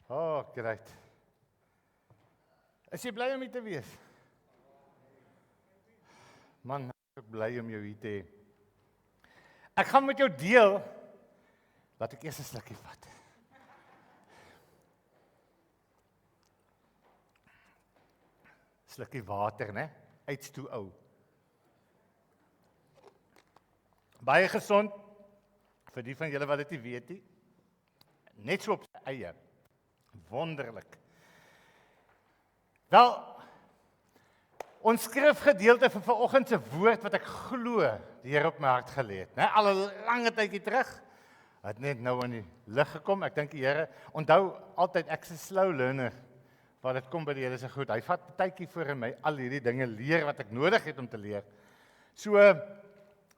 Oh, great. Is jy bly om hier te wees? Man, ek is bly om jou hier te hê. Ek gaan met jou deel, laat ek eers 'n slukkie vat. Slukkie water, né? Uit's toe ou. Baie gesond, vir die van julle wat dit nie weet nie. Net so op sy eie. Wonderlik. Wel, ons skrifgedeelte vir vanoggend se woord wat ek glo die Here op my hart gelê het, né? Al 'n lange tydjie terug, het net nou in die lig gekom. Ek dink die Here onthou altyd ek's 'n slow learner. Maar dit kom by die Here se goed. Hy vat 'n tydjie voor in my al hierdie dinge leer wat ek nodig het om te leer. So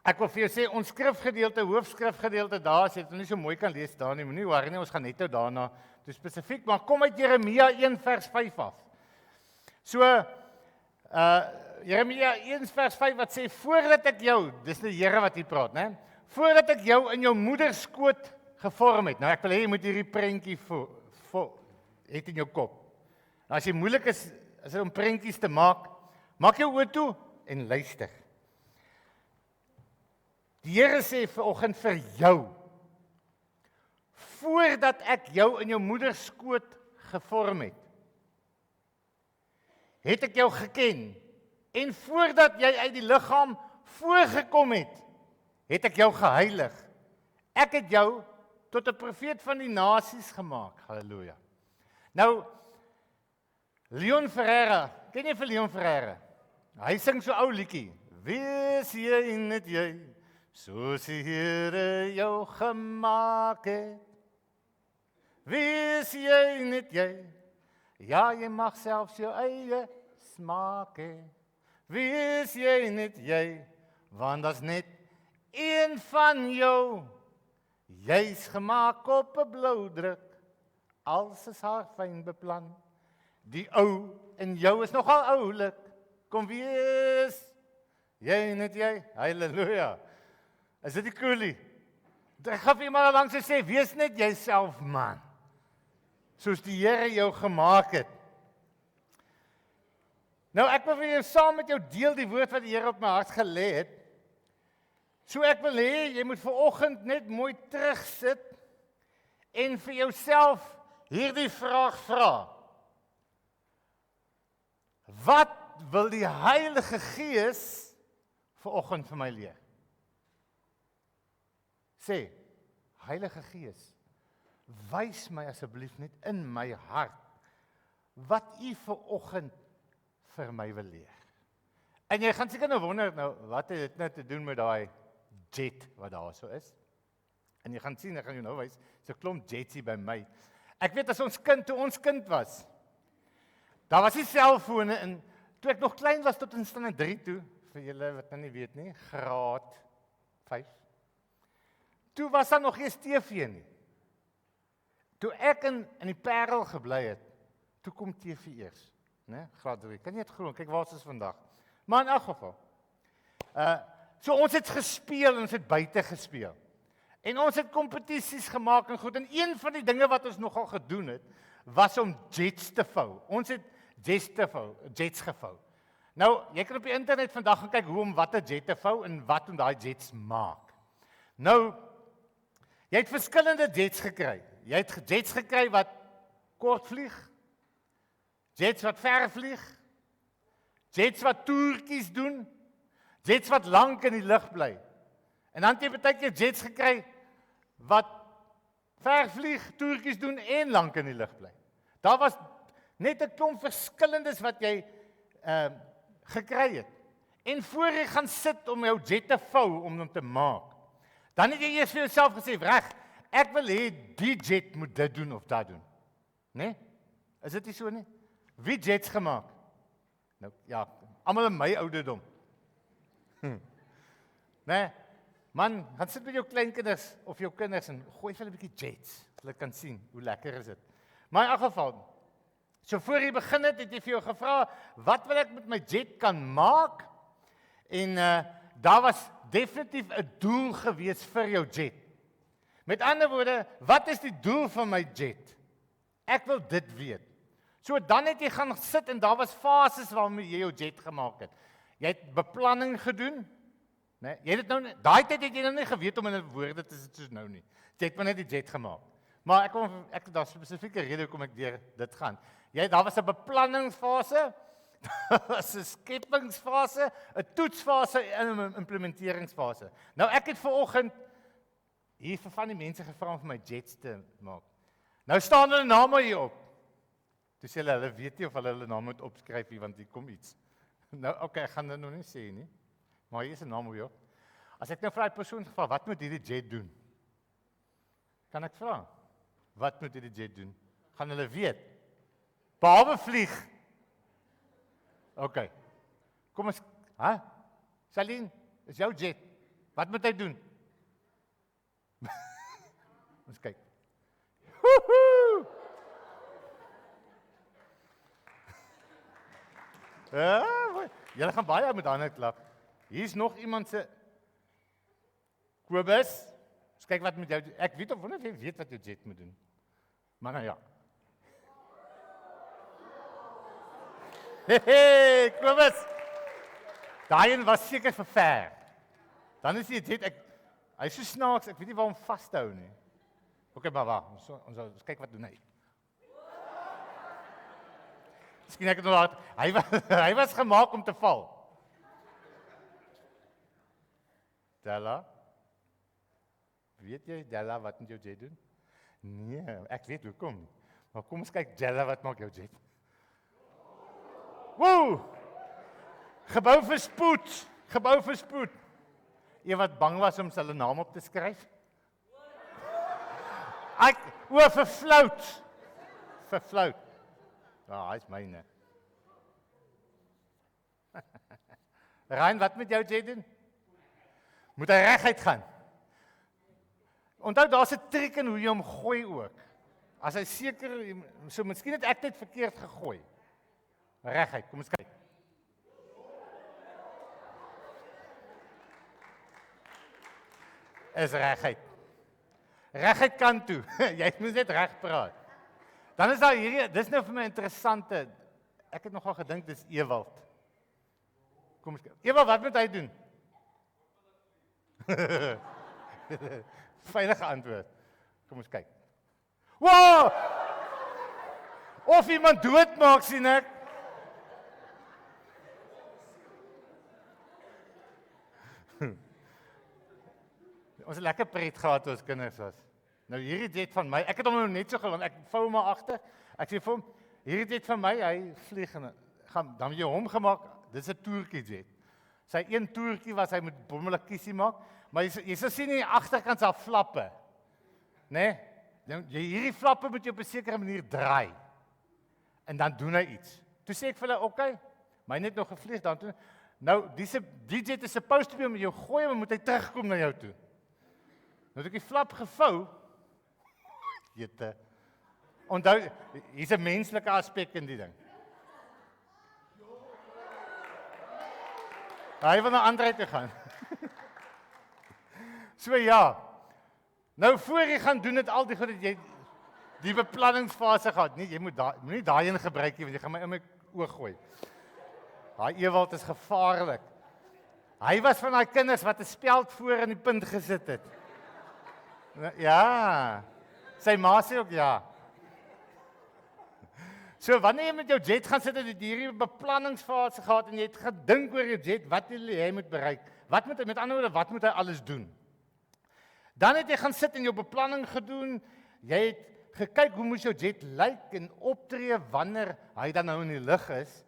ek wil vir jou sê ons skrifgedeelte, hoofskrifgedeelte daar, as jy dit nie so mooi kan lees daar nie, moenie worry nie, ons gaan net nou daarna toe spesifiek, maar kom uit Jeremia 1 vers 5 af. So Jeremia 1 vers 5 wat sê voordat ek jou, dis die Here wat hier praat, né? Voordat ek jou in jou moeder skoot gevorm het. Nou ek wil hê jy moet hierdie prentjie het in jou kop. Nou as jy moeilik is dit om prentjies te maak, maak jou oë toe en luister. Die Here sê vanoggend vir jou, voordat ek jou in jou moeder skoot gevorm het ek jou geken, en voordat jy uit die liggaam voorgekom het ek jou geheilig. Ek het jou tot 'n profeet van die nasies gemaak. Halleluja. Nou, Leon Ferreira, ken jy vir Leon Ferreira? Hy sing so ou liedjie. Wees jy net jy, soos die Here jou gemaak het. Wees jy net jy, ja, jy mag selfs jou eie smaak hê. Wees jy net jy, want daar's net een van jou. Jy's gemaak op 'n bloudruk, als is haar fyn beplan. Die ou in jou is nogal oulik. Kom wees jy net jy. Halleluja. Is dit nie cool nie? Ek gaan vir iemand langs sê, wees net jouself, man. Soos die Here jou gemaak het. Nou ek wil vir jou saam met jou deel die woord wat die Here op my hart gelê het. So ek wil hê jy moet vanoggend net mooi terugsit en vir jouself hierdie vraag vra. Wat wil die Heilige Gees vanoggend vir my leer? Sê, Heilige Gees, wys my asseblief net in my hart wat U vanoggend vir my wil leer. En jy gaan seker nou wonder, nou wat het dit nou te doen met daai jet wat daar so is? En jy gaan sien, ek gaan jou nou wys, so 'n klomp jets hier by my. Ek weet as toe ons kind was, daar was nie selfone en toe ek nog klein was tot in standaard 3 toe, vir julle wat nou nie weet nie, graad 5. Toe was daar nog geen TV nie. Toe ek in die Parel gebly het, toe kom TV eers, né? Graad 3. Kan jy dit glo? Kyk waar ons is vandag. Maar in elk geval. So ons het gespeel en ons het buite gespeel. En ons het kompetisies gemaak en goed. En een van die dinge wat ons nogal gedoen het, was om jets te vou. Ons het jets gevou. Nou, jy kan op die internet vandag gaan kyk hoe om wat 'n jet te vou en wat om daai jets maak. Nou, jy het verskillende jets gekry. Jy het jets gekry wat kort vlieg, jets wat ver vlieg, jets wat toertjies doen, jets wat lank in die lug bly. En dan het jy baie keer jets gekry wat ver vlieg, toertjies doen en lank in die lug bly. Daar was net 'n klomp verskillendes wat jy gekry het. En voor jy gaan sit om jou jet te vou om hom te maak, dan het jy eers vir jouself gesê, reg, ek wil hê die jet moet dit doen of dat doen. Né? Is dit nie so nie? Wie jets gemaak? Nou ja, almal in my ouderdom. Né? Man, gaan sit met jou kleinkinders of jou kinders en gooi vir hulle 'n bietjie jets. Hulle kan sien hoe lekker is dit. Maar in elk geval, so voor jy begin het jy vir jou gevra, wat wil ek met my jet kan maak? En daar was definitief 'n doel gewees vir jou jet. Met ander woorde, wat is die doel van my jet? Ek wil dit weet. So dan het jy gaan sit en daar was fases waarmee jy jou jet gemaak het. Jy het beplanning gedoen. Nee, jy het dit nou daai tyd het jy nou nie geweet om in woorde te sit soos nou nie. Jy het maar net die jet gemaak. Maar ek daar spesifieke rede hoekom ek deur dit gaan. Daar was 'n beplanningsfase, daar was 'n skepingsfase, 'n toetsfase en 'n implementeringsfase. Nou ek het vanoggend hier vir van die mense gevra om vir my jets te maak. Nou staan hulle name hier op. Toe sê hulle weet nie of hulle naam moet opskryf hier want hier kom iets. Nou okay, ek gaan dit nog nie sê nie. Maar hier is 'n naam op jou. As ek nou vir daai persoon vra, wat moet hierdie jet doen? Kan ek vra? Wat moet hierdie jet doen? Gaan hulle weet? Behalwe vlieg. Okay. Kom ons, Saline, is jou jet. Wat moet hy doen? Ons kyk. Woehoe! Julle gaan baie met hande klap. Hier's nog iemand se Kobus. Ons kyk wat met jou. Ek weet of jy weet wat jou jet moet doen. Maar nou ja. Hey, Kobus. Daai een was seker vir ver. Dan is die jet hy is so snaaks, ek weet nie waar hom vashou nie. Okay, maar wag, ons kyk wat doen hy. Miskien ek het nog laat, hy was gemaak om te val. Della? Weet jy, Della, wat moet jou jet doen? Nee, ek weet hoekom. Maar kom ons kyk, Della, wat maak jou jet? Woe! Gebou vir spoed. Jy wat bang was om sy naam op te skryf? Verflout. Hy is myne. Rein, wat moet jou jet doen? Moet hy reguit gaan. Onthou, daar's 'n triek in hoe jy hom gooi ook. As hy seker, so miskien het ek dit verkeerd gegooi. Reguit, kom ons kyk. Is reguit. Reguit kant toe. Jy moet net reg praat. Dan is daar hierdie, dis nou vir my interessante. Ek het nogal gedink dis Ewald. Kom ons kyk. Ewald, wat moet hy doen? Veilige antwoord. Kom ons kyk. Wow! Of iemand doodmaak, sien ek. Ons het lekker pret gehad toe ons kinders was. Nou hierdie jet van my, ek het hom nou net so geland, ek vou hom maar agter. Ek sê vir hom, hierdie jet van my, hy vlieg en dan jy hom gemaak, dis 'n toertjie jet. Sy een toertjie was hy moet bommelik kiesie maak, maar jy sal sien in die agterkant se flappe. Né? Nee? Hierdie flappe moet jy op 'n sekere manier draai. En dan doen hy iets. Toe sê ek vir hulle, "Oké, my net nog gevlieg dan toe." Nou, die jet is supposed to be om jou gooi, maar moet hy terugkom na jou toe. Nou het ek die flap gevou. Jette. Onthou, hier's 'n menslike aspek in die ding. Hy wil na ander toe gaan. So ja. Nou voor jy gaan doen dit al die goed dat jy die beplanningsfase gehad. Nee, jy moenie daai een gebruik nie want jy gaan my in my oog gooi. Daai Ewald is gevaarlik. Hy was van daai kinders wat 'n speld voor in die punt gesit het. Ja. Sy ma sê ook ja. So wanneer jy met jou jet gaan sit, het jy hierdie beplanningsfase gehad en jy het gedink oor jou jet, wat jy moet bereik. Met ander woorde, wat moet hy alles doen? Dan het jy gaan sit en jou beplanning gedoen. Jy het gekyk hoe moes jou jet lyk en optree wanneer hy dan nou in die lug is.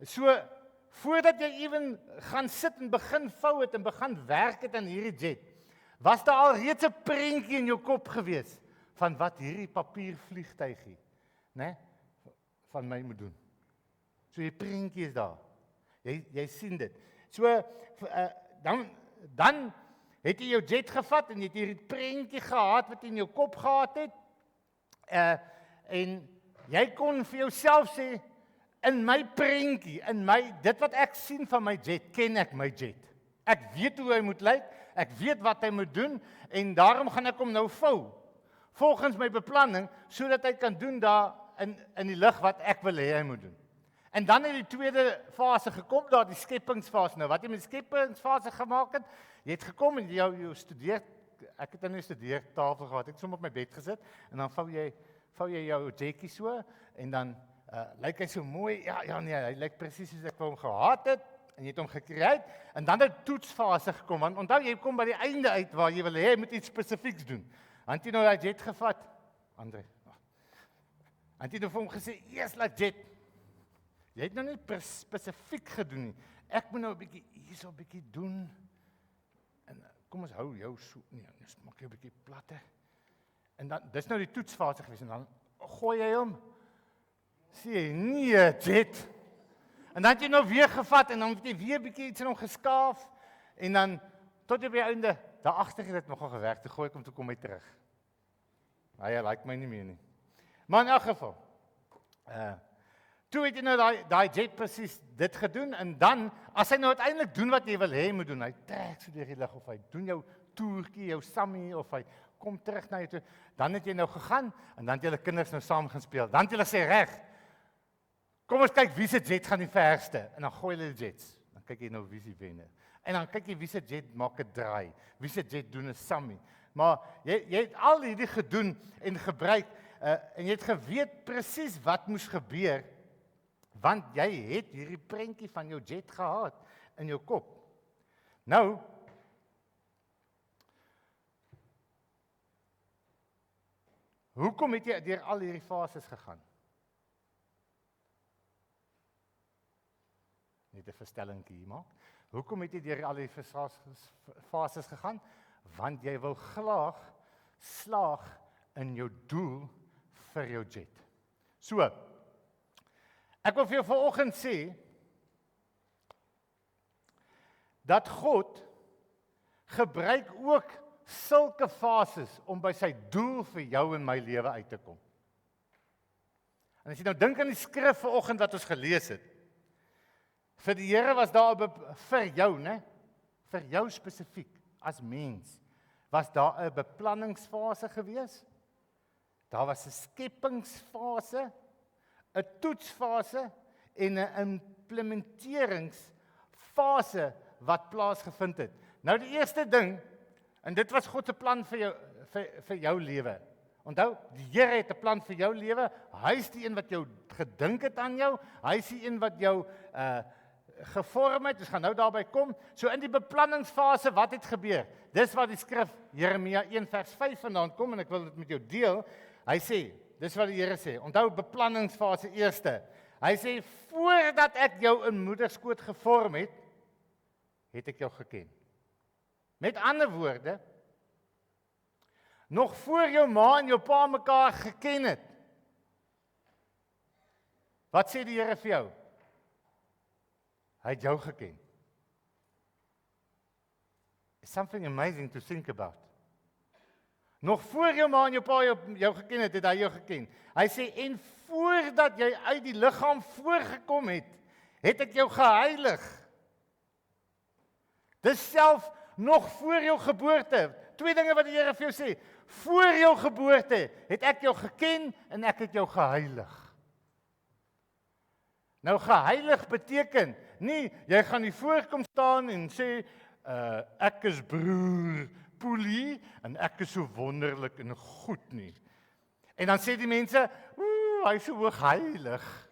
So voordat jy ewen gaan sit en begin vou het en begin werk het aan hierdie jet, was daar al reeds 'n prentjie in jou kop gewees van wat hierdie papiervliegtuigie, né, van my moet doen. So die prentjie is daar. Jy sien dit. So dan het jy jou jet gevat en jy het hierdie prentjie gehad wat jy in jou kop gehad het. En jy kon vir jouself sê, in my prentjie, dit wat ek sien van my jet, ken ek my jet. Ek weet hoe hy moet lyk, ek weet wat hy moet doen en daarom gaan ek hom nou vou volgens my beplanning sodat hy kan doen daar in die lig wat ek wil hê hy moet doen. En dan het die tweede fase gekom, daar die skepingsfase. Nou wat jy met die skepingsfase gemaak het, jy het gekom en jou studeer, ek het in 'n studeertafel gehad, ek het sommer op my bed gesit en dan vou jy jou jetjie so en dan lyk hy so mooi. Ja nee, hy lyk presies soos ek hom gehad het en jy het hom gekry en dan het toetsfase gekom. Want onthou jy kom by die einde uit waar jy wil hê jy moet iets spesifieks doen. Want jy nou daai jet gevat, Andre. En jy het vir hom gesê, "Eers laat jet." Jy het nou nie spesifiek gedoen nie. Ek moet nou 'n bietjie hierso 'n bietjie doen. En kom ons hou jou so, nee, ons maak jou 'n bietjie platte. En dan dis nou die toetsfase gewees en dan gooi jy hom. Sê jy, nee, jet. En dan het jy nou weer gevat en dan het jy weer 'n bietjie iets in hom geskaaf en dan tot jy by die einde, daar agter het dit nogal gewerk. Toe gooi ek hom toe kom hy terug. Hy like my nie meer nie. Maar in elk geval, toe het jy nou daai jet presies dit gedoen en dan, as hy nou uiteindelik doen wat jy wil hê hy moet doen, hy trek so deur die lug of hy doen jou toertjie, jou sammie of hy kom terug na jou toe, dan het jy nou gegaan en dan het julle kinders nou saam gaan speel. Dan het julle sê reg, kom ons kyk wie se jet gaan die verste en dan gooi hulle die jets. Dan kyk jy nou wie se wenner. En dan kyk jy wie se jet maak 'n draai, wie se jet doen 'n sammie. Maar jy het al hierdie gedoen en gebruik en jy het geweet presies wat moes gebeur want jy het hierdie prentjie van jou jet gehad in jou kop. Nou hoekom het jy deur al hierdie fases gegaan? Net 'n verstellingkie hier maak. Hoekom het jy deur al hierdie fases gegaan? Want jy wil graag slaag in jou doel vir jou jet. So, ek wil vir jou vanoggend sê dat God gebruik ook sulke fases om by sy doel vir jou en my lewe uit te kom. En as jy nou dink aan die skrif vanoggend wat ons gelees het, vir die Here was daar vir jou, né? Vir jou spesifiek as mens, was daar 'n beplanningsfase gewees. Daar was 'n skepingsfase, 'n toetsfase en 'n implementeringsfase wat plaasgevind het. Nou die eerste ding, en dit was God se plan vir jou lewe. Onthou, die Here het 'n plan vir jou lewe. Hy is die een wat jou gedink het aan jou. Hy is die een wat jou gevorm het. Ons gaan nou daarby kom. So in die beplanningsfase, wat het gebeur? Dis wat die skrif Jeremia 1 vers 5 vandaan kom en ek wil dit met jou deel. Hy sê, dis wat die Here sê. Onthou beplanningsfase eerste. Hy sê voordat ek jou in moederskoot gevorm het, het ek jou geken. Met ander woorde, nog voor jou ma en jou pa mekaar geken het. Wat sê die Here vir jou? Hy het jou geken. It's something amazing to think about. Nog voor jou ma en jou pa jou geken het, het hy jou geken. Hy sê, en voordat jy uit die liggaam voorgekom het, het ek jou geheilig. Dis self nog voor jou geboorte. Twee dinge wat die Here vir jou sê. Voor jou geboorte het ek jou geken en ek het jou geheilig. Nou geheilig beteken nie jy gaan nie voorkom staan en sê ek is broer Poelie en ek is so wonderlik en goed nie. En dan sê die mense, hy is so hoog heilig.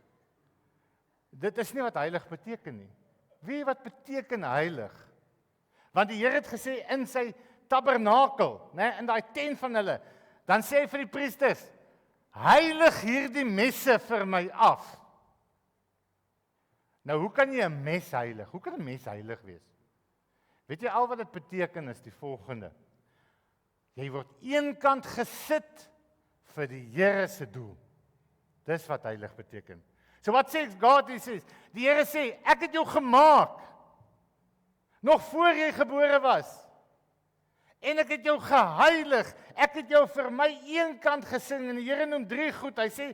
Dit is nie wat heilig beteken nie. Weet wat beteken heilig? Want die Here het gesê in sy tabernakel, né, in daai tent van hulle, dan sê hy vir die priesters, heilig hierdie messe vir my af. Nou, hoe kan jy 'n mes heilig? Hoe kan 'n mes heilig wees? Weet jy al wat dit beteken is die volgende. Jy word eenkant gesit vir die Here se doel. Dis wat heilig beteken. So wat sê God? Die Here sê, ek het jou gemaak. Nog voor jy gebore was. En ek het jou geheilig. Ek het jou vir my eenkant gesing en die Here noem 3 goed. Hy sê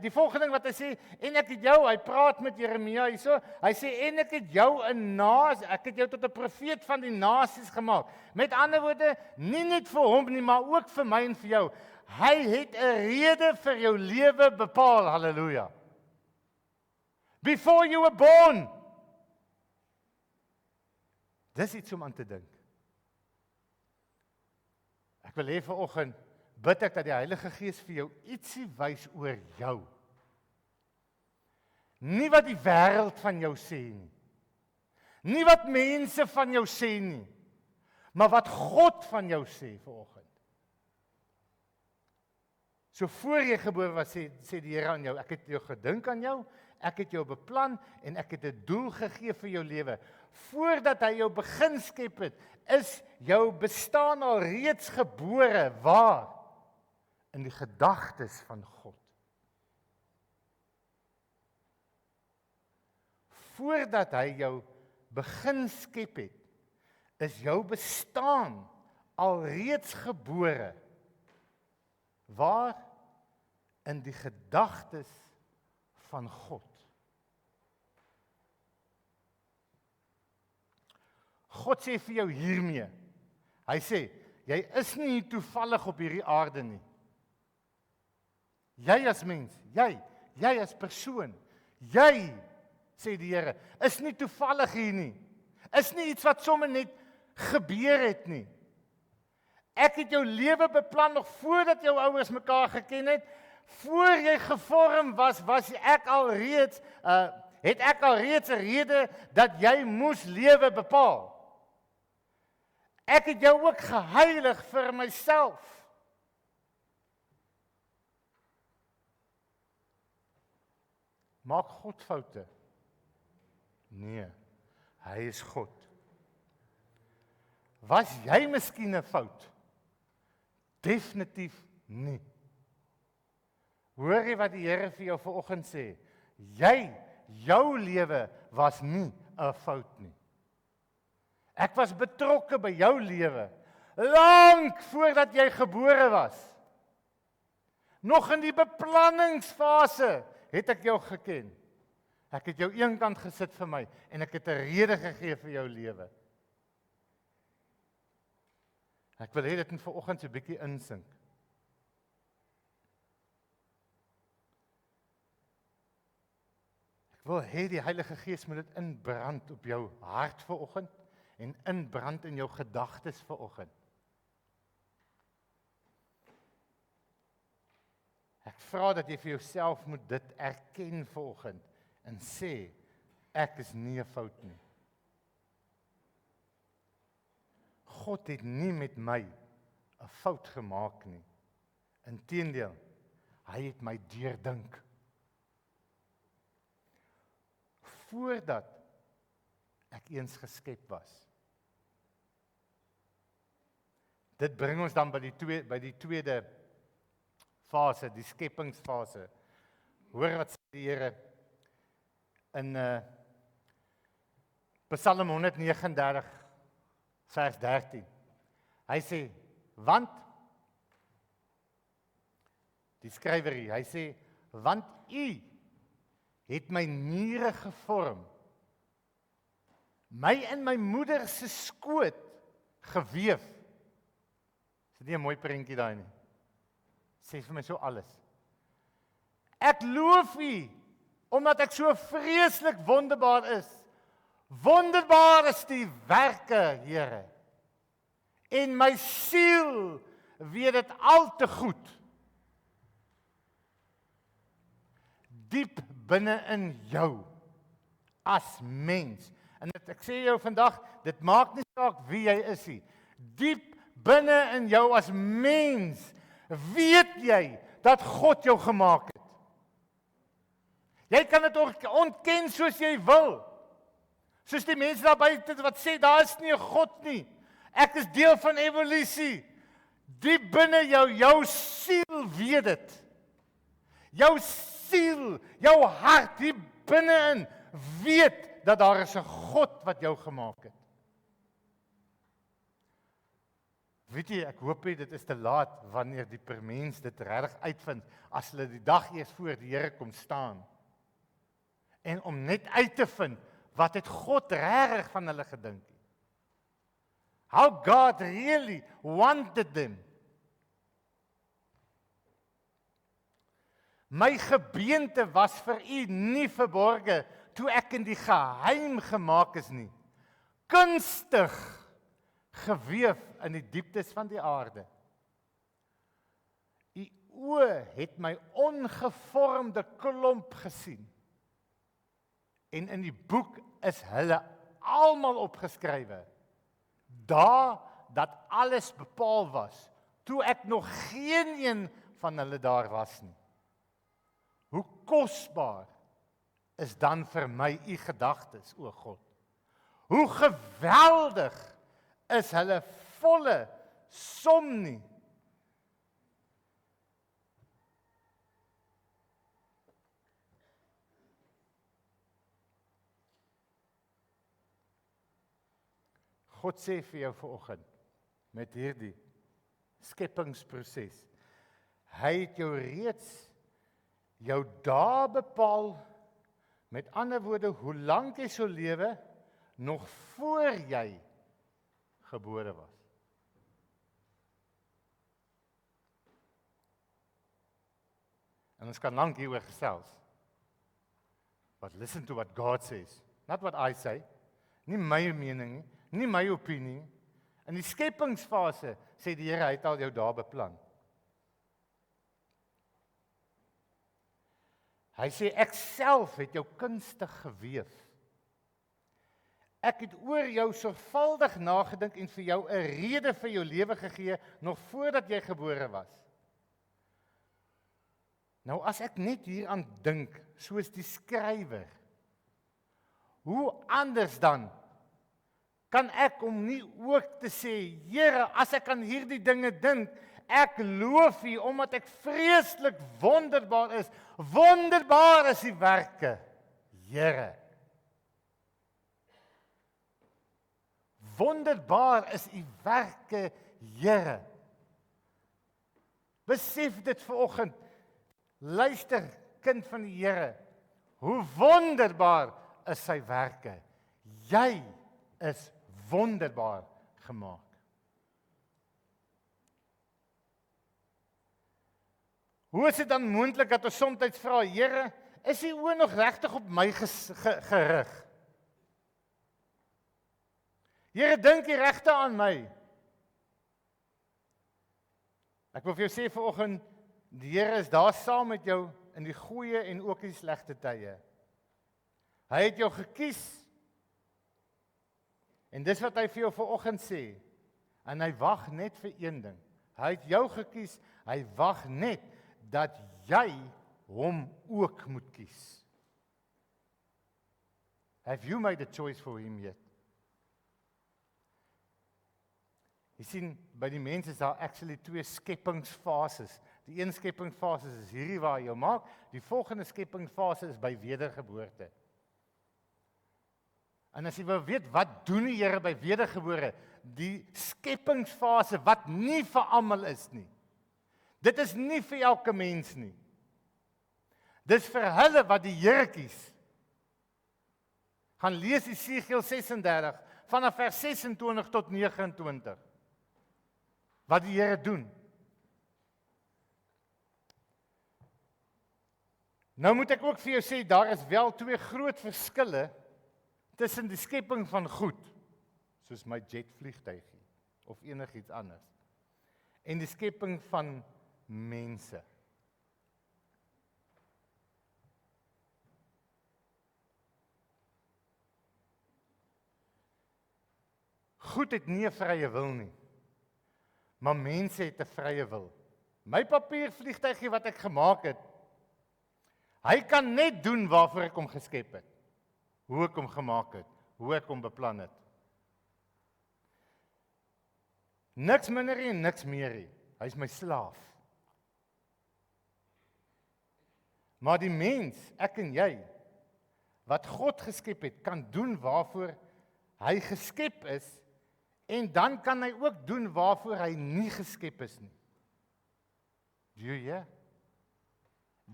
die volgende ding wat hy sê, en ek het jou, hy praat met Jeremia hierso. Hy sê en ek het jou ek het jou tot 'n profeet van die nasies gemaak. Met ander woorde, nie net vir hom nie, maar ook vir my en vir jou. Hy het 'n rede vir jou lewe bepaal. Halleluja. Before you were born. Dis iets om aan te dink. Ek wil hê vanoggend bid ek dat die Heilige Gees vir jou ietsie wys oor jou. Nie wat die wêreld van jou sê nie. Nie wat mense van jou sê nie. Maar wat God van jou sê vanoggend. So voor jy gebore was, sê die Here aan jou, ek het jou gedink aan jou, ek het jou beplan en ek het 'n doel gegee vir jou lewe. Voordat hy jou begin skep het, is jou bestaan al reeds gebore. Waar? In die gedagtes van God. Voordat hy jou begin skep het, is jou bestaan al reeds gebore. Waar? In die gedagtes van God. God sê vir jou hiermee. Hy sê, jy is nie hier toevallig op hierdie aarde nie. Jy as mens, jy as persoon, jy, sê die Here, is nie toevallig hier nie. Is nie iets wat sommer net gebeur het nie. Ek het jou lewe beplan nog voordat jou ouers mekaar geken het. Voor jy gevorm was ek alreeds, het ek alreeds 'n rede dat jy moes lewe bepaal. Ek het jou ook geheilig vir myself. Maak God foute? Nee, hy is God. Was jy miskien 'n fout? Definitief nie. Hoor jy wat die Here vir jou vanoggend sê? Jou lewe was nie 'n fout nie. Ek was betrokke by jou lewe, lank voordat jy gebore was. Nog in die beplanningsfase het ek jou geken. Ek het jou eenkant gesit vir my, en ek het 'n rede gegee vir jou lewe. Ek wil hê dit moet vanoggend so 'n bietjie insink. Ek wil hê die Heilige Gees moet dit inbrand op jou hart vanoggend en inbrand in jou gedagtes vanoggend. Ek vra dat jy vir jouself moet dit erken vanoggend en sê, ek is nie 'n fout nie. God het nie met my 'n fout gemaak nie. Inteendeel, hy het my deurdink. Voordat ek eens geskep was. Dit bring ons dan by die tweede fase, die skepingsfase. Hoor wat sê die Here in Psalm 139 vers 13. Hy sê, want die skrywer hier, hy sê, want U het my niere gevorm, my in my moeder se skoot geweef. Is dit nie 'n mooi prentjie daai nie? Sê vir my so alles. Ek loof U, omdat ek so vreeslik wonderbaar is. Wonderbaar is die werke, Here. En my siel weet dit al te goed. Diep binne in jou, as mens. En ek sê jou vandag, dit maak nie saak wie jy is nie. Diep binne in jou as mens, weet jy dat God jou gemaak het. Jy kan dit ontken soos jy wil. Soos die mense daar buite wat sê, daar is nie 'n God nie. Ek is deel van evolusie. Diep binne jou siel weet dit. Jou siel, jou hart, diep binne-in, weet dat daar is 'n God wat jou gemaak het. Weet jy, ek hoop nie dit is te laat wanneer die mens dit regtig uitvind as hulle die dag eers voor die Here kom staan. En om net uit te vind wat het God regtig van hulle gedink. How God really wanted them. My gebeente was vir u nie verborge toe ek in die geheim gemaak is nie. Kunstig geweef in die dieptes van die aarde. U oë het my ongevormde klomp gesien. En in die boek is hulle almal opgeskrywe. Daar dat alles bepaal was, toe ek nog geen een van hulle daar was nie. Hoe kosbaar is dan vir my u gedagtes, o God. Hoe geweldig is hulle volle som nie. God sê vir jou vanoggend met hierdie skepingsproses. Hy het jou reeds jou dae bepaal, met ander woorde, hoe lank jy sou lewe, nog voor jy gebore was. En ons kan lank hieroor gesels. But listen to what God says, not what I say. Nie my mening nie, nie my opinie. In die skepingsfase sê die Here, hy het al jou dae beplan. Hy sê, ek self het jou kunstig geweef. Ek het oor jou sorgvuldig nagedink en vir jou 'n rede vir jou lewe gegee, nog voordat jy gebore was. Nou as ek net hieraan dink, soos die skrywer, hoe anders dan kan ek om nie ook te sê, Here, as ek aan hierdie dinge dink, ek loof U omdat ek vreeslik wonderbaar is. Wonderbaar is U werke, Here. Wonderbaar is U werke, Here. Besef dit vanoggend. Luister, kind van die Here. Hoe wonderbaar is sy werke. Jy is wonderbaar gemaak. Hoe is dit dan moontlik dat ons soms vra, Here, is U oë nog regtig op my gerig? Here, dink U regtig aan my? Ek wil vir jou sê vanoggend, die Here is daar saam met jou in die goeie en ook die slegte tye. Hy het jou gekies. En dis wat hy vir jou vanoggend sê. En hy wag net vir een ding. Hy het jou gekies, hy wag net dat jy hom ook moet kies. Have you made a choice for him yet? Jy sien, by die mens is daar actually 2 skepingsfases. Die een skepingsfase is hierdie waar jy jou maak, die volgende skepingsfase is by wedergeboorte. En as jy wil weet, wat doen die Here by wedergebore? Die skepingsfase wat nie vir almal is nie. Dit is nie vir elke mens nie. Dis vir hulle wat die Here kies. Gaan lees Jesegiel 36, vanaf vers 26 tot 29. Wat die Here doen. Nou moet ek ook vir jou sê, daar is wel 2 groot verskille tussen die skepping van goed, soos my jetvliegtuigie, of enigiets anders, en die skepping van mense. Goed het nie 'n vrye wil nie, maar mense het 'n vrye wil. My papiervliegtuigie wat ek gemaak het, hy kan net doen waarvoor ek hom geskep het. Hoe ek hom gemaak het, hoe ek hom beplan het. Niks minder en niks meer nie. Hy is my slaaf. Maar die mens, ek en jy, wat God geskep het, kan doen waarvoor hy geskep is En dan kan hy ook doen waarvoor hy nie geskep is nie.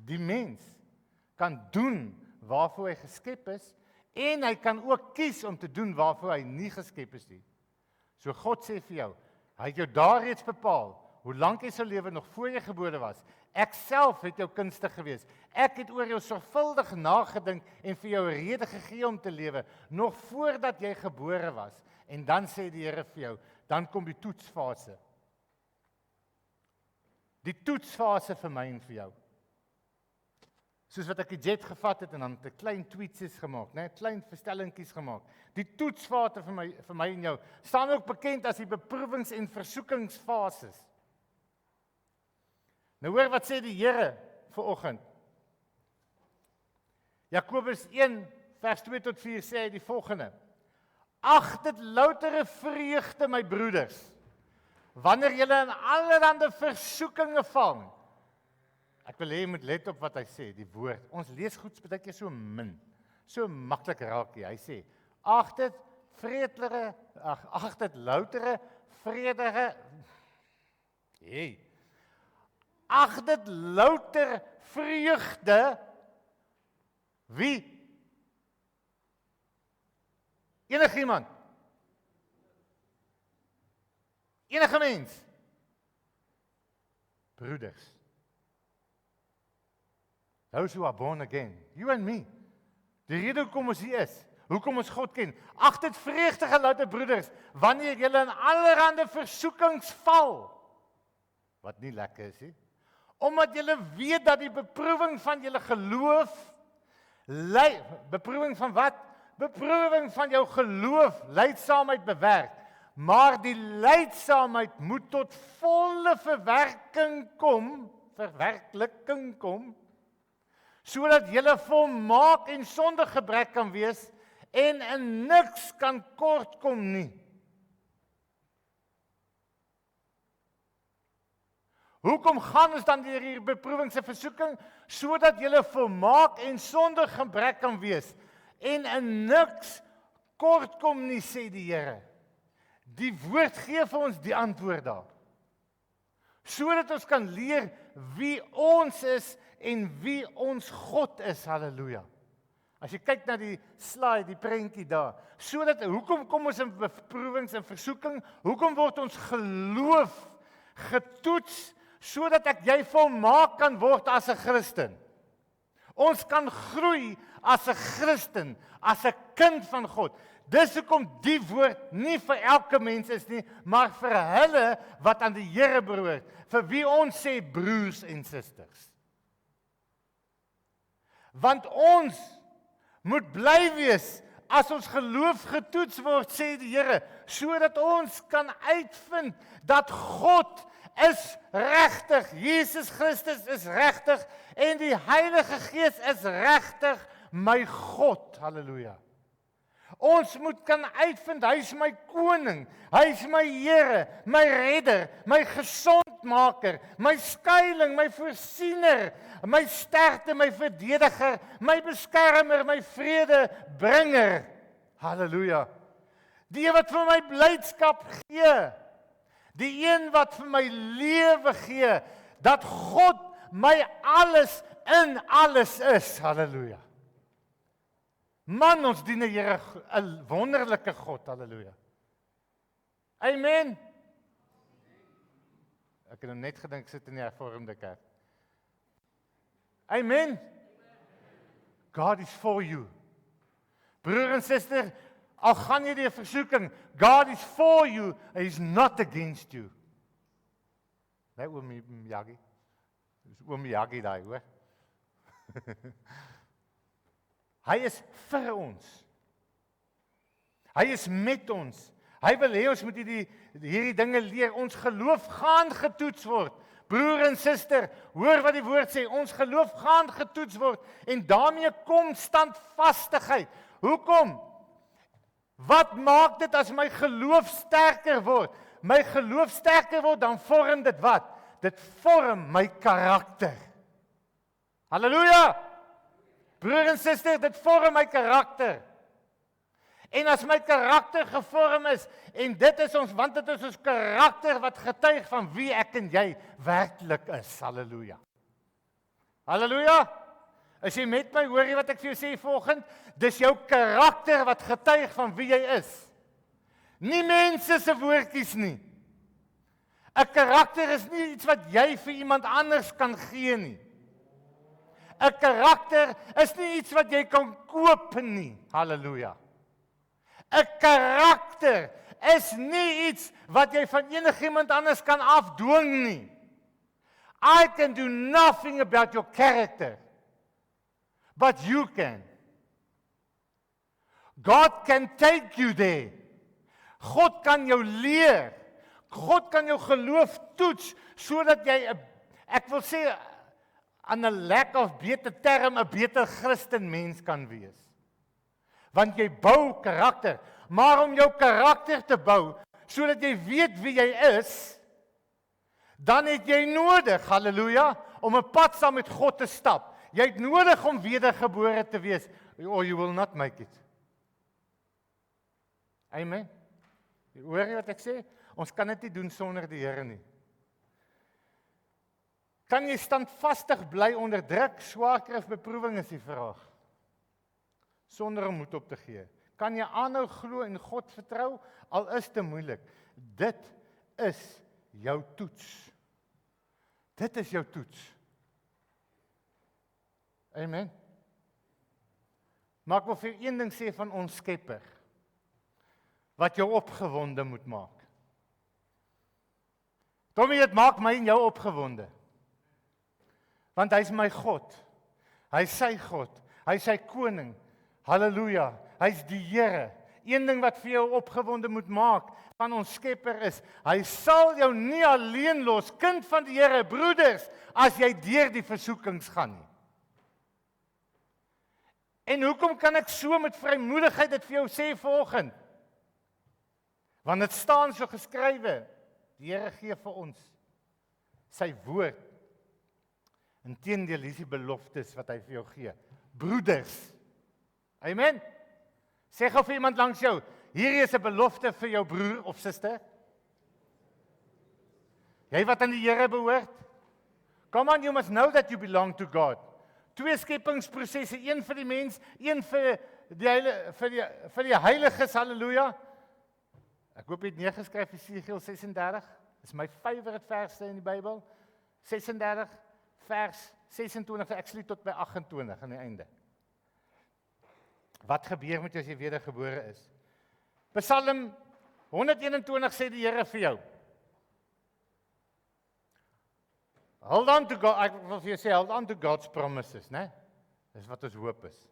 Die mens kan doen waarvoor hy geskep is, en hy kan ook kies om te doen waarvoor hy nie geskep is nie. So God sê vir jou, hy het jou daar reeds bepaal, hoe lank jy sal lewe nog voor jy gebore was. Ek self het jou kunstig gewees. Ek het oor jou sorgvuldig nagedink en vir jou 'n rede gegee om te lewe, nog voordat jy gebore was. En dan sê die Here vir jou, dan kom die toetsfase. Die toetsfase vir my en vir jou. Soos wat ek die jet gevat het en dan 'n klein tweetsies gemaak, né, klein verstellingkies gemaak. Die toetsfase vir my en jou staan ook bekend as die beproewings- en versoekingsfases. Nou hoor wat sê die Here vanoggend. Jakobus 1 vers 2 tot 4 sê hy die volgende: Ag dit loutere vreugde, my broeders, wanneer julle in allerlei versoekinge val. Ek wil hê jy moet let op wat hy sê, die woord. Ons lees goed baie keer so min, so maklik raak hy. Hy sê: ag dit loutere vredige. Ag dit louter vreugde. Wie? Enigiemand? Enige mens? Broeders. Those who are born again. You and me. Die rede hoekom ons hier is, hoekom ons God ken. Ag dit vreugdige louter broeders, wanneer julle in allerlei versoekings val. Wat nie lekker is nie. Omdat julle weet dat die beproewing van julle geloof beproewing van wat? Beproewing van jou geloof lydsaamheid bewerk. Maar die lydsaamheid moet tot volle verwerkliking kom, sodat julle volmaak en sonder gebrek kan wees en in niks kan kortkom nie. Hoekom gaan ons dan deur hierdie beproewings en versoeking? Sodat julle volmaak en sonder gebrek kan wees en in niks kortkom nie, sê die Here. Die woord gee vir ons die antwoord daar. Sodat ons kan leer wie ons is en wie ons God is. Halleluja. As jy kyk na die slide, die prentjie daar. Hoekom kom ons in beproewings en versoeking? Hoekom word ons geloof getoets? Sodat jy volmaak kan word as 'n Christen. Ons kan groei as 'n Christen, as 'n kind van God. Dis hoekom die woord nie vir elke mens is nie, maar vir hulle wat aan die Here behoort, vir wie ons sê broers en susters. Want ons moet bly wees as ons geloof getoets word, sê die Here, sodat ons kan uitvind dat God is regtig, Jesus Christus is regtig en die Heilige Gees is regtig my God. Halleluja. Ons moet kan uitvind, hy is my koning, hy is my Here, my redder, my gesondmaker, my skuiling, my voorsiener, my sterkte, my verdediger, my beskermer, my vredebringer. Halleluja. Die wat vir my blydskap gee, die een wat vir my lewe gee, dat God my alles in alles is. Halleluja. Man, ons dien 'n Here, 'n wonderlike God. Halleluja. Amen. Ek het net gedink ek sit in die hervormde kerk. Amen. God is for you. Broer en suster, al gaan jy deur versoeking, God is for you, he is not against you. Nee, oom Jaggie. Dis oom Jaggie daai, hoor. Hy is vir ons. Hy is met ons. Hy wil hê ons moet hierdie dinge leer. Ons geloof gaan getoets word. Broer en suster, hoor wat die woord sê. Ons geloof gaan getoets word en daarmee kom standvastigheid. Hoekom? Wat maak dit as my geloof sterker word? My geloof sterker word, dan vorm dit wat? Dit vorm my karakter. Halleluja! Broer en suster, dit vorm my karakter. En as my karakter gevorm is, en dit is ons, want dit is ons karakter wat getuig van wie ek en jy werklik is. Halleluja. Halleluja. As jy met my hoor wat ek vir jou sê vanoggend, dis jou karakter wat getuig van wie jy is. Nie mense se woordjies nie. 'n Karakter is nie iets wat jy vir iemand anders kan gee nie. 'n Karakter is nie iets wat jy kan koop nie. Halleluja. 'n Karakter is nie iets wat jy van enigiemand anders kan afdwing nie. I can do nothing about your character, but you can. God can take you there. God kan jou leer. God kan jou geloof toets, sodat jy, ek wil sê, aan 'n lack of beter term, 'n beter Christen mens kan wees. Want jy bou karakter, maar om jou karakter te bou, sodat jy weet wie jy is, dan het jy nodig, halleluja, om 'n pad saam met God te stap. Jy het nodig om wedergebore te wees, or you will not make it. Amen. Hoor jy wat ek sê? Ons kan dit nie doen sonder die Here nie. Kan jy standvastig bly onder druk, swaarkry of beproewing is die vraag. Sonder om moed op te gee. Kan jy aanhou glo en God vertrou, al is dit moeilik. Dit is jou toets. Dit is jou toets. Amen. Maar ek wil vir jou een ding sê van ons Skepper, wat jou opgewonde moet maak. Tommy, dit maak my en jou opgewonde. Want hy is my God. Hy is sy God. Hy is sy koning. Halleluja. Hy is die Here. Een ding wat vir jou opgewonde moet maak van ons Skepper is, hy sal jou nie alleen los, kind van die Here, broeders, as jy deur die versoekings gaan nie. En hoekom kan ek so met vrymoedigheid dit vir jou sê vanoggend? Want dit staan so geskrywe. Die Here gee vir ons sy woord. Inteendeel is die beloftes wat hy vir jou gee. Broeders. Amen. Sê gou vir iemand langs jou, hierdie is 'n belofte vir jou broer of suster. Jy wat aan die Here behoort. Come on, you must know that you belong to God. Twee skepingsprosesse, een vir die mens, een vir die heiliges, halleluja. Ek hoop jy het neergeskryf Jesegiel 36. Dis my favorite verse in die Bybel. 36 vers 26, actually tot by 28 aan die einde. Wat gebeur met jou as jy wedergebore is? Psalm 121 sê die Here vir jou. Hold on to God, ek wil vir jou sê, hold on to God's promises, né? Dis wat ons hoop is.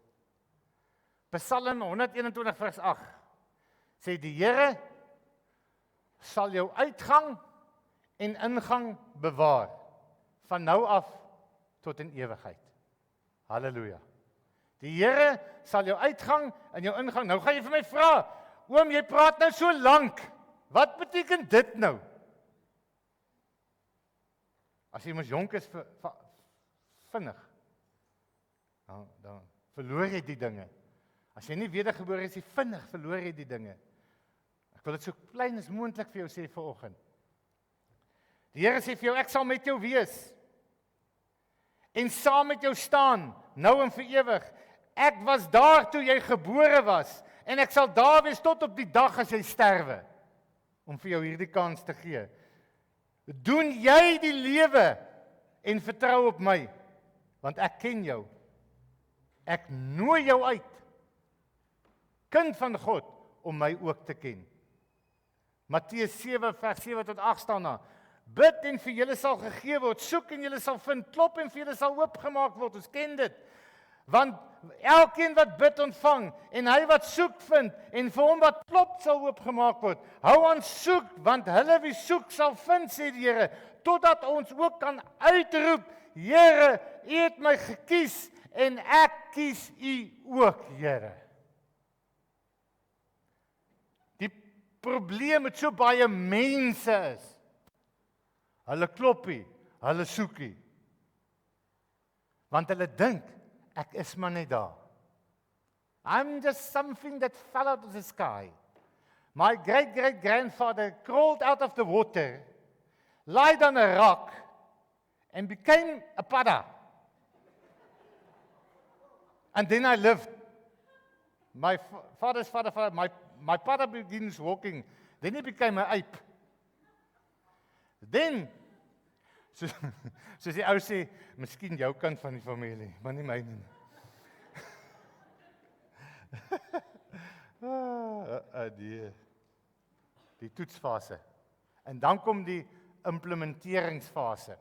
Psalm 121 vers 8 sê die Here sal jou uitgang en ingang bewaar, van nou af tot in ewigheid. Halleluja. Die Here sal jou uitgang en jou ingang, nou gaan jy vir my vra, oom, jy praat nou so lank, wat beteken dit nou? As jy mos jonk is, vinnig, dan verloor jy die dinge. As jy nie wedergebore is, jy vinnig verloor jy die dinge. Ek wil dit so klein as moontlik vir jou sê vanoggend. Die Here sê vir jou, ek sal met jou wees. En saam met jou staan, nou en vir ewig. Ek was daar toe jy gebore was, en ek sal daar wees tot op die dag as jy sterwe, om vir jou hierdie kans te gee. Doen jy die lewe en vertrou op my, want ek ken jou. Ek nooi jou uit, kind van God, om my ook te ken. Matteus 7 vers 7 tot 8 staan daar. Bid en vir julle sal gegee word, soek en julle sal vind, klop en vir julle sal oopgemaak word. Ons ken dit. Want elkeen wat bid ontvang, en hy wat soek vind, en vir hom wat klop sal oopgemaak word. Hou aan soek, want hulle wie soek sal vind, sê die Here, totdat ons ook kan uitroep, Here, U het my gekies, en ek kies U ook, Here. Die probleem met so baie mense is, hulle kloppie, hulle soekie. Want hulle dink, ek is maar net daar. I'm just something that fell out of the sky. My great-great-grandfather crawled out of the water, lied on a rock, and became a padda. And then I lived. My father's father, my padda begins walking. Then he became an ape. Then, soos die ou sê, miskien jou kant van die familie, maar nie myne nie. Die toetsfase. En dan kom die implementeringsfase.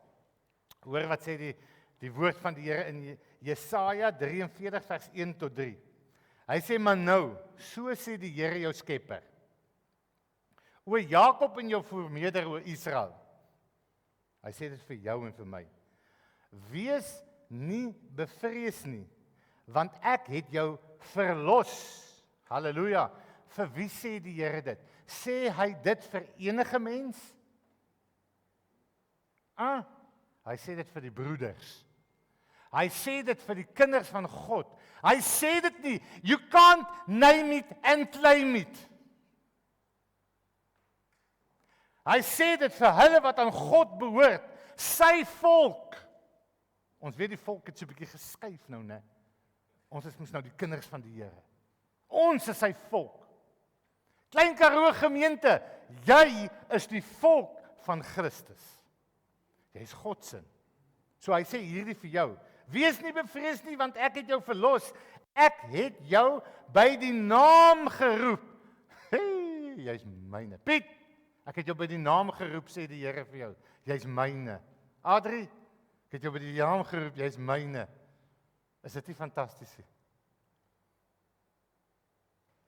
Hoor wat sê die woord van die Here in Jesaja 43 vers 1 tot 3. Hy sê, maar nou, so sê die Here jou skepper. O Jakob en jou voormeder, o Israel. Hy sê dit vir jou en vir my. Wees nie bevrees nie, want ek het jou verlos. Halleluja. Vir wie sê die Here dit? Sê hy dit vir enige mens? Hy sê dit vir die broeders. Hy sê dit vir die kinders van God. Hy sê dit nie, you can't name it and claim it. Hy sê dit vir hulle wat aan God behoort, sy volk. Ons weet die volk het so 'n bietjie geskuif nou, né? Ons is mos nou die kinders van die Here. Ons is sy volk. Klein Karoo gemeente, jy is die volk van Christus. Jy is God se. So hy sê hierdie vir jou. Wees nie bevrees nie, want ek het jou verlos. Ek het jou by die naam geroep. Hey, jy's myne. Piet, ek het jou by die naam geroep, sê die Here vir jou. Jy's myne. Adrie, ek het jou by die naam geroep, jy's myne. Is dit nie fantasties nie?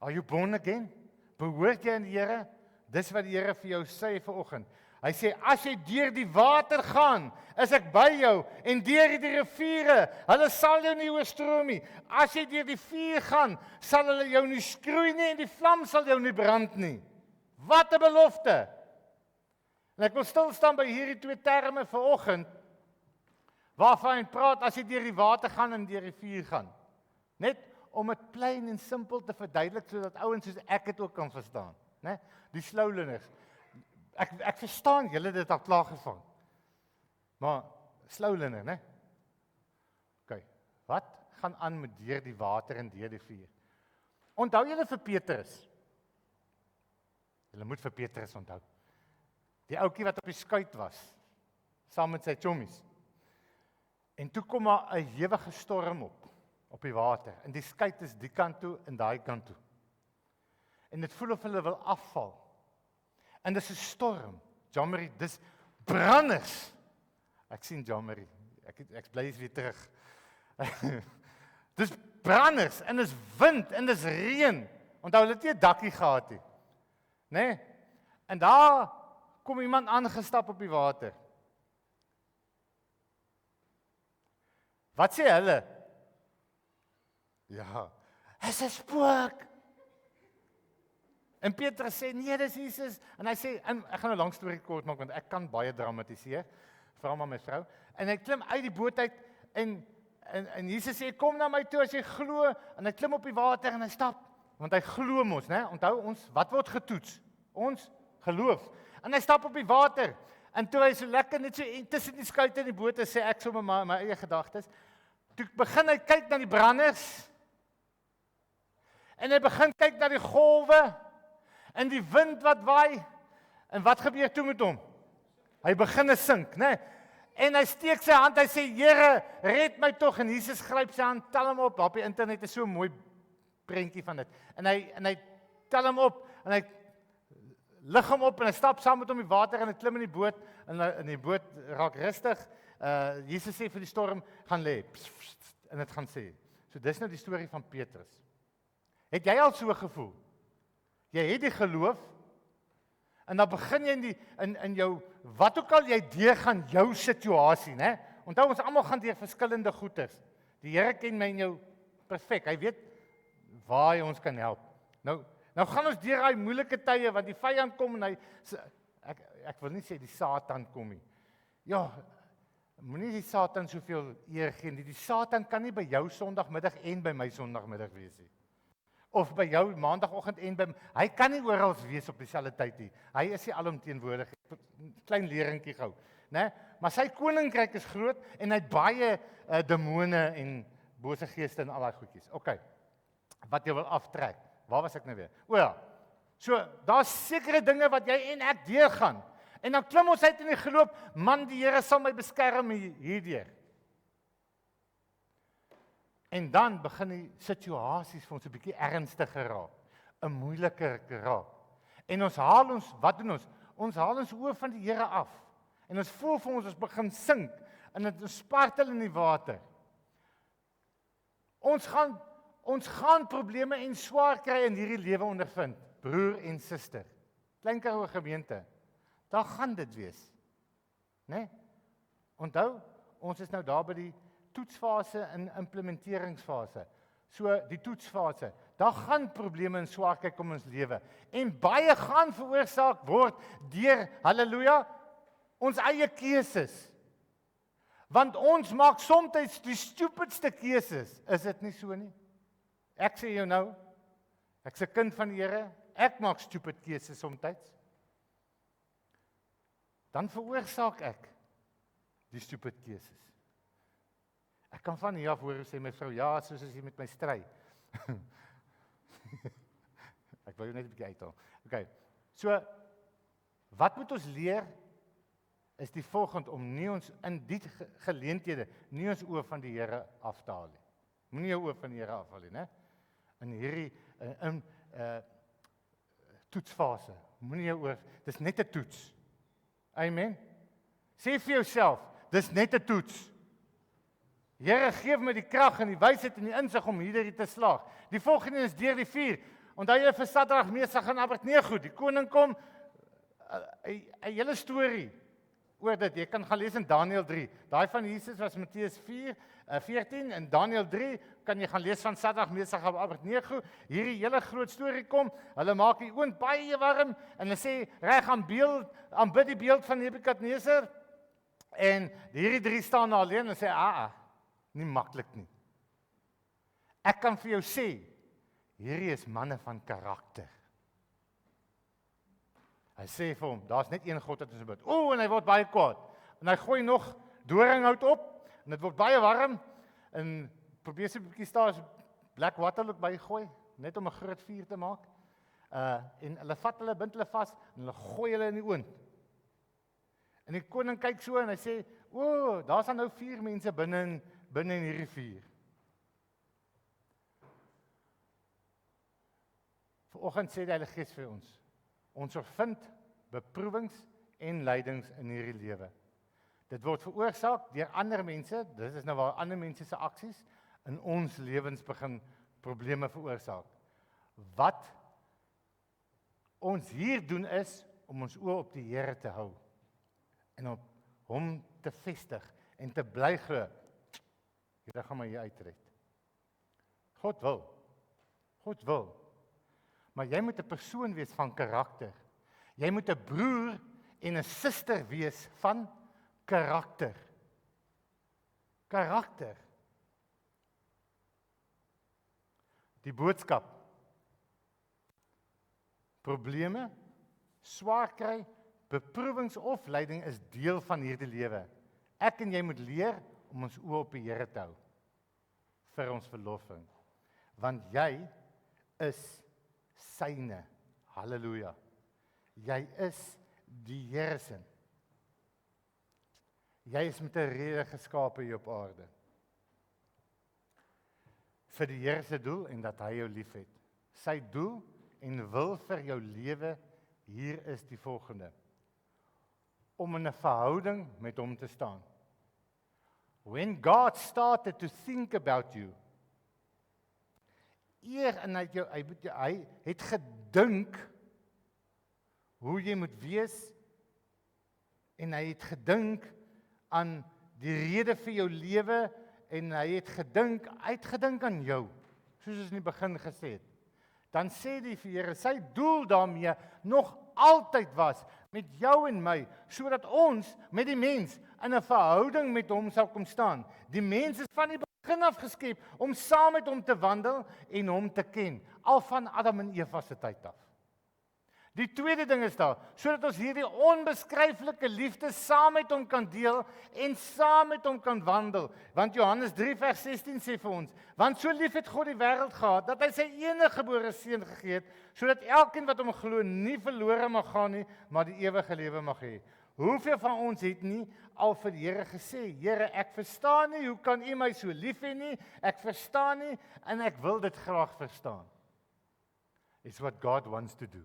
Are you born again? Behoort jy aan die Here? Dis wat die Here vir jou sê vanoggend. Hy sê, as jy deur die water gaan, is ek by jou, en deur die riviere, hulle sal jou nie oorstroom nie. As jy deur die vuur gaan, sal hulle jou nie skroei nie, en die vlam sal jou nie brand nie. Wat 'n belofte! En ek wil stil staan by hierdie twee terme vanoggend, waarvan hy praat as jy deur die water gaan en deur die vuur gaan. Net om dit plain en simpel te verduidelik, sodat ouens soos ek dit ook kan verstaan. Né? Die slow learners. Ek verstaan julle dit al klaar gevang. Maar slow learner, né? OK. Wat gaan aan met deur die water en deur die vuur? Onthou julle vir Petrus? Julle moet vir Petrus onthou. Die ouetjie wat op die skuit was, saam met sy chommies. En toe kom maar 'n ewige storm op die water. En die skuit is die kant toe en daai kant toe. En dit voel of hulle wil afval. En dis 'n storm. Jammerie, dis branders. Ek sien Jammerie. Ek bly weer terug. Dis branders en dis wind en dis reën. Onthou hulle het nie 'n dakkie gehad nie. Né? En daar kom iemand aangestap op die water. Wat sê hulle? Ja, is 'n spook. En Petrus sê, nee, dis Jesus. En hy sê, en ek gaan 'n lang storie kort maak, want ek kan baie dramatiseer, vra maar my vrou. En hy klim uit die boot uit, en Jesus sê, kom na my toe as jy glo, en hy klim op die water en hy stap, want hy glo mos, né? Onthou ons, wat word getoets? Ons geloof. En hy stap op die water, en toe hy so lekker net so tussen die skuite en die bote, sê ek sommer maar my eie gedagtes, toe begin hy kyk na die branders, en hy begin kyk na die golwe, en die wind wat waai, en wat gebeur toe met hom? Hy begin sink, né? En hy steek sy hand, hy sê, Here, red my tog, en Jesus gryp sy hand, tel hom op die internet is so 'n mooi prentjie van dit, en hy tel hom op, en hy lig hom op, en hy stap saam met hom in die water, en hy klim in die boot, en die boot raak rustig, Jesus sê vir die storm, gaan lê, en dit gaan sê, so dis nou die storie van Petrus. Het jy al so gevoel? Jy het die geloof, en dan begin jy in jou, wat ook al jy deurgaan, jou situasie, né? Onthou ons almal gaan deur verskillende goeters. Die Here ken my en jou perfek. Hy weet waar hy ons kan help. Nou gaan ons deur daai moeilike tye, want die vyand kom en ek wil nie sê die Satan kom nie. Ja, moenie die Satan soveel eer gee nie. Die Satan kan nie by jou Sondagmiddag en by my Sondagmiddag wees nie. of by jou maandagoggend en by hy kan nie oral wees op dieselfde tyd nie. Hy is nie alomteenwoordig. Klein leringkie gou, né? Maar sy koninkryk is groot en hy het baie demone en bose geeste en al daai goedjies. OK. Wat jy wil aftrek. Waar was ek nou weer? O ja. So, daar's sekere dinge wat jy en ek deurgaan. En dan klim ons uit in die geloof, man, die Here sal my beskerm hierdeur. En dan begin die situasies vir ons 'n bietjie ernstiger raak, 'n moeiliker raak. En wat doen ons? Ons haal ons oë van die Here af. En ons voel vir ons begin sink en dit spartel in die water. Ons gaan probleme en swaar kry in hierdie lewe ondervind, broer en suster. Klein Karoo gemeente. Daar gaan dit wees. Né? Onthou, ons is nou daar by die toetsfase en implementeringsfase. So die toetsfase. Daar gaan probleme en swaarkheid kom in ons lewe en baie gaan veroorsaak word deur haleluja ons eie keuses. Want ons maak soms die stupidste keuses. Is dit nie so nie? Ek sê jou nou, ek's 'n kind van die Here, ek maak stupid keuses soms. Dan veroorsaak ek die stupid keuses. Ek kan van hier af hoor sê my vrou, ja, soos as jy met my stry. Ek wil jou net 'n bietjie uithaal. OK. So wat moet ons leer is die volgende om nie ons in die geleenthede nie ons oë van die Here af te haal nie. Moenie jou oë van die Here afhaal nie, né? In hierdie toetsfase. Moenie jou oë, dis net 'n toets. Amen. Sê vir jouself, dis net 'n toets. Here, gee my die krag en die wysheid en die insig om hierdie te slaag. Die volgende is deur die vuur. Onthou jy vir Sadrag, Mesach en Abednego, die koning kom 'n hele storie oor dit. Jy kan gaan lees in Daniël 3. Daai van Jesus was Matteus 4:14 en Daniël 3 kan jy gaan lees van Sadrag, Mesach en Abednego. Hierdie hele groot storie kom. Hulle maak die oond baie warm en hulle sê reg aanbid die beeld van Nebukadneser. En hierdie drie staan alleen en sê nie maklik nie. Ek kan vir jou sê, hierdie is manne van karakter. Hy sê vir hom, daar's net een God wat ons bid. En hy word baie kwaad. En hy gooi nog doringhout op en dit word baie warm en probeer sy 'n bietjie staas black water ook bygooi, net om 'n groot vuur te maak. En hulle vat hulle, bind hulle vas en hulle gooi hulle in die oond. En die koning kyk so en hy sê, daar's dan nou 4 mense binne in hierdie vuur. Vanoggend sê die Heilige Gees vir ons, ons vind beproewings en lydings in hierdie lewe. Dit word veroorsaak deur ander mense, dit is nou waar ander mense se aksies in ons lewens begin probleme veroorsaak. Wat ons hier doen is om ons oë op die Here te hou en op hom te vestig en te bly glo. Here gaan my hier uitred. God wil. Maar jy moet 'n persoon wees van karakter. Jy moet 'n broer en 'n suster wees van karakter. Karakter. Die boodskap. Probleme, swaar kry, beproewings of lyding is deel van hierdie lewe. Ek en jy moet leer om ons oë op die Here te hou vir ons verlossing. Want jy is syne. Halleluja. Jy is die Here se. Jy is met 'n rede geskape hier op aarde. Vir die Here se doel en dat hy jou liefhet. Sy doel en wil vir jou lewe hier is die volgende: om in 'n verhouding met hom te staan. When God started to think about you, hy het gedink hoe jy moet wees en hy het gedink aan die rede vir jou lewe en hy het gedink aan jou, soos ons in die begin gesê het. Dan sê die Here, sy doel daarmee nog altyd was met jou en my, sodat ons met die mens in 'n verhouding met hom sou kom staan. Die mens is van die begin af geskep om saam met hom te wandel en hom te ken, al van Adam en Eva se tyd af. Die tweede ding is daar, sodat ons hierdie onbeskryflike liefde saam met hom kan deel en saam met hom kan wandel. Want Johannes 3 vers 16 sê vir ons, want so lief het God die wêreld gehad, dat hy sy enige gebore seun gegee het, sodat elkeen wat hom glo nie verlore mag gaan nie, maar die ewige lewe mag hê. Hoeveel van ons het nie al vir die Here gesê, Here, ek verstaan nie, hoe kan U my so lief hê nie, ek verstaan nie, en ek wil dit graag verstaan. It's what God wants to do.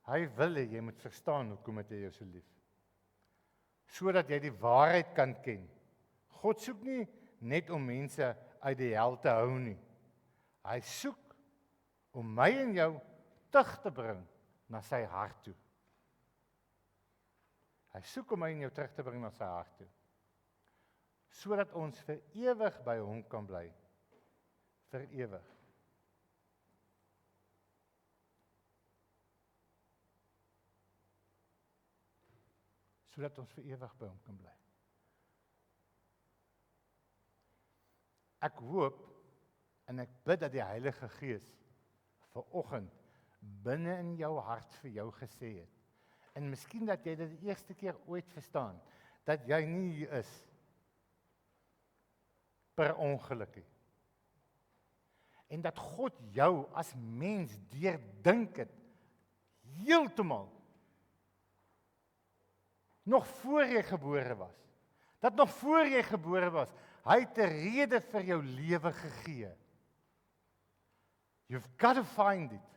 Hy wil hê jy moet verstaan hoekom het hy jou so lief. Sodat jy die waarheid kan ken. God soek nie net om mense uit die hel te hou nie. Hy soek om my en jou terug te bring na sy hart toe. Hy soek om my en jou terug te bring na sy hart toe. Sodat ons vir ewig by hom kan bly. Vir ewig. Sodat ons vir ewig by hom kan bly. Ek hoop en ek bid dat die Heilige Gees vanoggend binne in jou hart vir jou gesê het. En miskien dat jy dit die eerste keer ooit verstaan, dat jy nie hier is per ongeluk nie. En dat God jou as mens deurdink het, heeltemal, nog voor jy gebore was. Dat nog voor jy gebore was, hy het 'n rede vir jou lewe gegee. You've got to find it.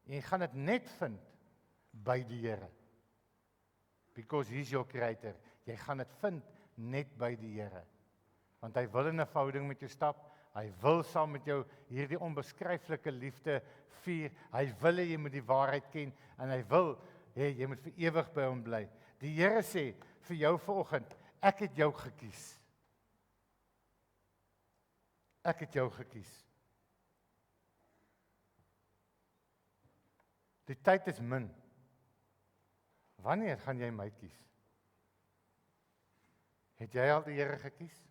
En jy gaan dit net vind by die Here. Because he's your creator. Jy gaan dit vind net by die Here. Want hy wil in 'n verhouding met jou stap. Hy wil saam met jou hierdie onbeskryflike liefde vier. Hy wil hê jy moet die waarheid ken en hy wil hê jy moet vir ewig by hom bly. Die Here sê vir jou vanoggend, ek het jou gekies. Ek het jou gekies. Die tyd is min. Wanneer gaan jy my kies? Het jy al die Here gekies?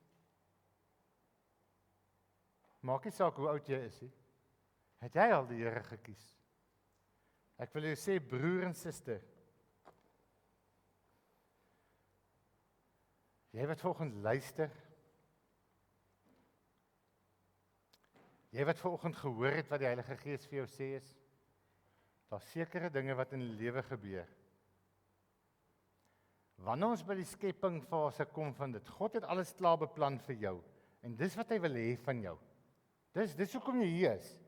Maak nie saak hoe oud jy is nie. Het jy al die Here gekies? Ek wil jou sê, broer en suster, jy wat vanoggend luister, jy wat vanoggend gehoor het wat die Heilige Gees vir jou sê is, daar's sekere dinge wat in die lewe gebeur. Wanneer ons by die skepingfase kom van dit, God het alles klaar beplan vir jou, en dis wat hy wil hê van jou. Dis hoekom jy hier is,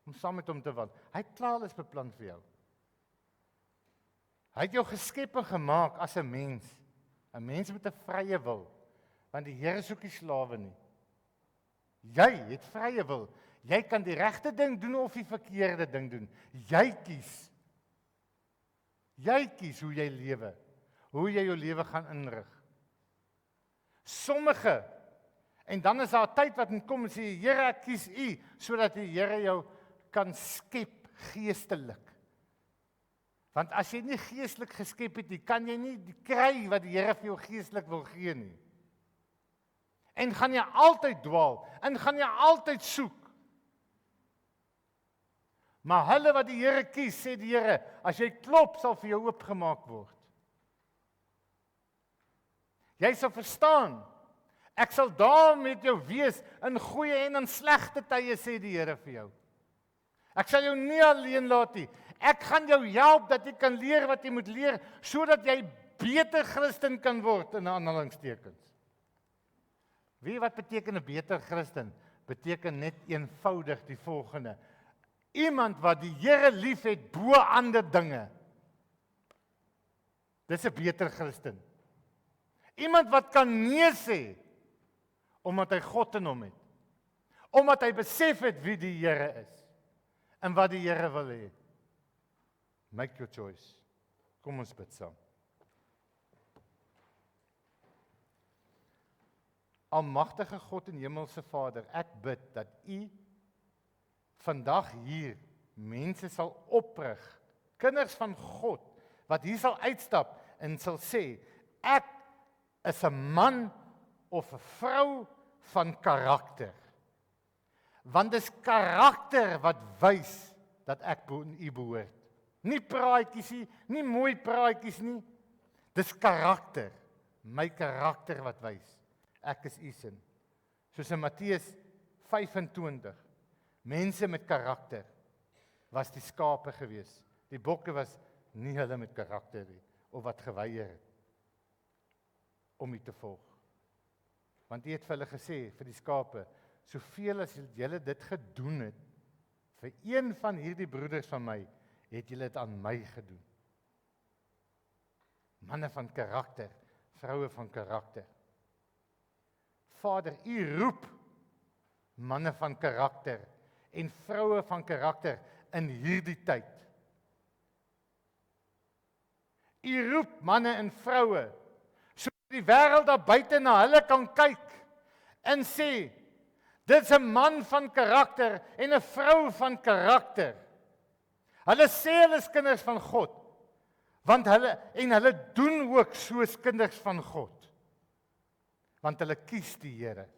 om saam met hom te wandel. Hy het klaar alles beplan vir jou. Hy het jou geskep en gemaak as 'n mens met 'n vrye wil, want die Here soek nie slawe nie. Jy het vrye wil. Jy kan die regte ding doen of die verkeerde ding doen. Jy kies. Jy kies hoe jy lewe, hoe jy jou lewe gaan inrig. Sommige, en dan is daar 'n tyd wat kom en sê, Here, ek kies U, sodat die Here jou kan skep geestelik. Want as jy nie geestelik geskep het nie, kan jy nie kry wat die Here vir jou geestelik wil gee nie. En gaan jy altyd dwaal, en gaan jy altyd soek. Maar hulle wat die Here kies, sê die Here, as jy klop, sal vir jou oopgemaak word. Jy sal verstaan, ek sal daar met jou wees, in goeie en in slegte tye, sê die Here vir jou. Ek sal jou nie alleen laat nie. Ek gaan jou help dat jy kan leer wat jy moet leer, sodat jy beter Christen kan word, in aanhalingstekens. Weet jy wat beteken 'n beter Christen? Beteken net eenvoudig die volgende. Iemand wat die Here lief het bo ander dinge. Dis 'n beter Christen. Iemand wat kan nee sê, omdat hy God in hom het. Omdat hy besef het wie die Here is. En wat die Here wil hê. Make your choice. Kom ons bid saam. Almagtige God en Hemelse Vader, ek bid dat U vandag hier mense sal oprig, kinders van God, wat hier sal uitstap en sal sê, ek is 'n man of 'n vrou van karakter. Want dis karakter wat wys dat ek aan U behoort. Nie praatjies nie, nie mooi praatjies nie. Dis karakter, my karakter wat wys. Ek is U sin. Soos in Matteus 25, mense met karakter was die skape gewees. Die bokke was nie hulle met karakter nie, of wat geweier het om U te volg. Want U het vir hulle gesê, vir die skape, soveel as julle dit gedoen het, vir een van hierdie broeders van my, het julle dit aan my gedoen. Manne van karakter, vroue van karakter. Vader, U roep manne van karakter en vroue van karakter in hierdie tyd. U roep manne en vroue, sodat die wêreld daar buite na hulle kan kyk en sê, dit is 'n man van karakter en 'n vrou van karakter. Hulle sê hulle is kinders van God, want hulle doen ook soos kinders van God. Want hulle kies die Here.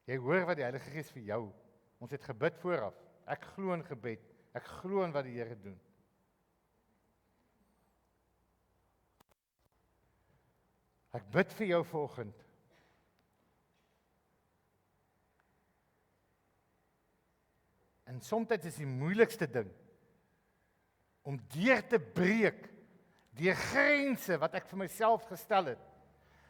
Jy hoor wat die Heilige Gees vir jou. Ons het gebid vooraf. Ek glo in gebed. Ek glo in wat die Here doen. Ek bid vir jou vanoggend. En soms is die moeilikste ding om deur te breek die grense wat ek vir myself gestel het.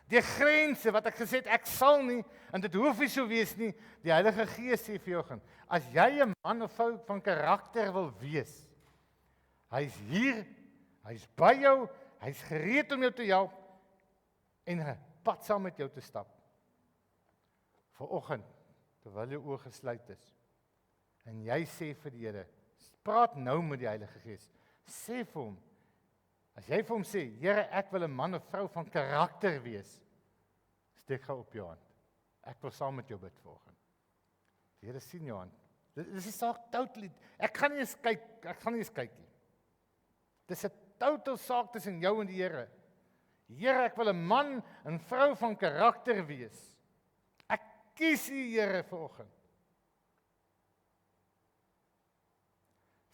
Die grense wat ek gesê het ek sal nie, en dit hoef nie so wees nie. Die Heilige Gees sê vir jou, as jy 'n man of vrou van karakter wil wees, hy's hier, hy's by jou, hy's gereed om jou te help en 'n pad saam met jou te stap. Vanoggend, terwyl jou oë gesluit is, en jy sê vir die Here, praat nou met die Heilige Gees. Sê vir hom, as jy vir hom sê, Here, ek wil 'n man of vrou van karakter wees, steek gou op jou hand. Ek wil saam met jou bid vanoggend. Die Here sien jou hand. Dis 'n saak totally. Ek gaan nie eens kyk nie. Dis 'n total saak tussen jou en die Here. Here, ek wil 'n man en vrou van karakter wees. Ek kies U, Here, vanoggend.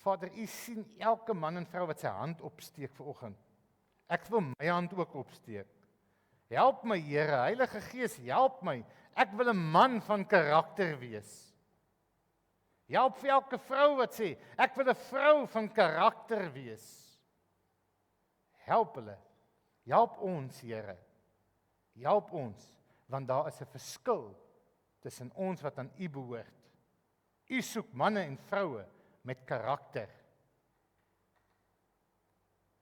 Vader, U sien elke man en vrou wat sy hand opsteek vanoggend. Ek wil my hand ook opsteek. Help my, Here, Heilige Gees, help my. Ek wil 'n man van karakter wees. Help vir elke vrou wat sê, ek wil 'n vrou van karakter wees. Help hulle. Help ons, Here. Help ons, want daar is 'n verskil tussen ons wat aan U behoort. U soek manne en vroue met karakter.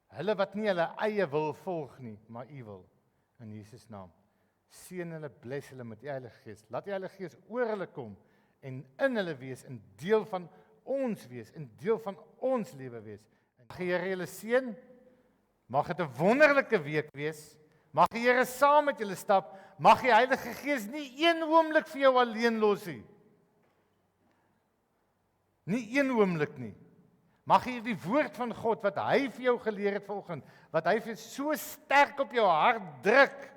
Hulle wat nie hulle eie wil volg nie, maar U wil. In Jesus naam. Seën hulle, bless hulle met die Heilige Gees. Laat die Heilige Gees oor hulle kom en in hulle wees, en deel van ons wees, en deel van ons lewe wees. Mag die Here julle seën. Mag dit 'n wonderlike week wees. Mag die Here saam met julle stap. Mag die Heilige Gees nie een oomblik vir jou alleen los nie. Nie een oomblik nie. Mag jy die woord van God wat hy vir jou geleer het vanoggend, wat hy vir so sterk op jou hart druk,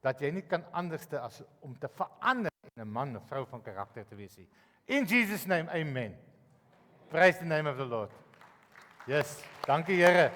dat jy nie kan anderste as om te verander in 'n man of vrou van karakter te wees nie. In Jesus name, amen. Praise the name of the Lord. Yes, dankie Here.